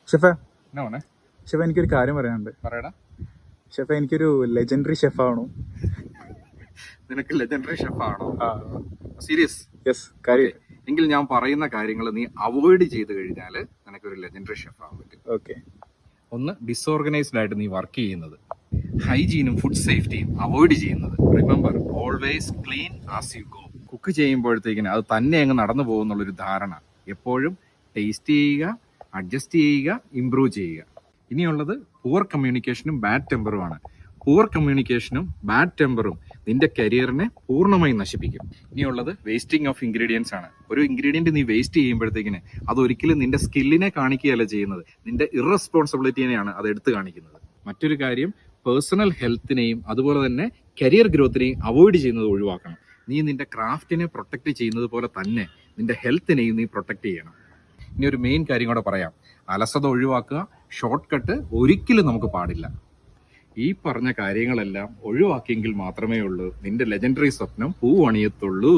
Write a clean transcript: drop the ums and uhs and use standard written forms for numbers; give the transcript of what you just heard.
ഷെഫേ എന്നാ മോനെ? ഷെഫ്, എനിക്കൊരു കാര്യം പറയാനുണ്ട്. പറയടാ. ഷെഫ്, എനിക്കൊരു ലെജൻഡറി ഷെഫാണോ? നിനക്ക് ലെജൻഡറി ഷെഫാണോ? സീരിയസ്? യെസ്, കാര്യം. എങ്കിൽ ഞാൻ പറയുന്ന കാര്യങ്ങൾ നീ അവോയ്ഡ് ചെയ്ത് കഴിഞ്ഞാൽ നിനക്കൊരു ലെജൻഡറി ഷെഫ് ആവാൻ പറ്റും. ഓക്കെ. ഒന്ന്, ഡിസോർഗനൈസ്ഡ് ആയിട്ട് നീ വർക്ക് ചെയ്യുന്നത്, ഹൈജീനും ഫുഡ് സേഫ്റ്റിയും അവോയ്ഡ് ചെയ്യുന്നത്. Remember, always clean as you go. Cook ചെയ്യുമ്പോഴത്തേക്കിന് അത് തന്നെ അങ്ങ് നടന്നു പോകുന്നുള്ളൊരു ധാരണ. എപ്പോഴും ടേസ്റ്റ് ചെയ്യുക, അഡ്ജസ്റ്റ് ചെയ്യുക, ഇംപ്രൂവ് ചെയ്യുക. ഇനിയുള്ളത് പുവർ കമ്മ്യൂണിക്കേഷനും ബാഡ് ടെമ്പറുമാണ്. പുവർ കമ്മ്യൂണിക്കേഷനും ബാഡ് ടെമ്പറും നിന്റെ കരിയറിനെ പൂർണ്ണമായും നശിപ്പിക്കും. ഇനിയുള്ളത് വേസ്റ്റിംഗ് ഓഫ് ഇൻഗ്രീഡിയൻസ് ആണ്. ഒരു ഇൻഗ്രീഡിയൻറ്റ് നീ വേസ്റ്റ് ചെയ്യുമ്പോഴത്തേക്കിന് അതൊരിക്കലും നിന്റെ സ്കില്ലിനെ കാണിക്കുകയല്ല ചെയ്യുന്നത്, നിന്റെ ഇറസ്പോൺസിബിലിറ്റിനെയാണ് അത് എടുത്തു കാണിക്കുന്നത്. മറ്റൊരു കാര്യം, പേഴ്സണൽ ഹെൽത്തിനെയും അതുപോലെ തന്നെ കരിയർ ഗ്രോത്തിനെയും അവോയ്ഡ് ചെയ്യുന്നത് ഒഴിവാക്കണം. നീ നിന്റെ ക്രാഫ്റ്റിനെ പ്രൊട്ടക്ട് ചെയ്യുന്നത് പോലെ തന്നെ നിന്റെ ഹെൽത്തിനെയും നീ പ്രൊട്ടക്ട് ചെയ്യണം. ഇനി ഒരു മെയിൻ കാര്യം കൂടെ പറയാം. അലസത ഒഴിവാക്കുക, ഷോർട്ട് കട്ട് ഒരിക്കലും നമുക്ക് പാടില്ല. ഈ പറഞ്ഞ കാര്യങ്ങളെല്ലാം ഒഴിവാക്കിയെങ്കിൽ മാത്രമേ ഉള്ളൂ നിന്റെ ലെജൻഡറി സ്വപ്നം പൂവണിയത്തുള്ളൂ.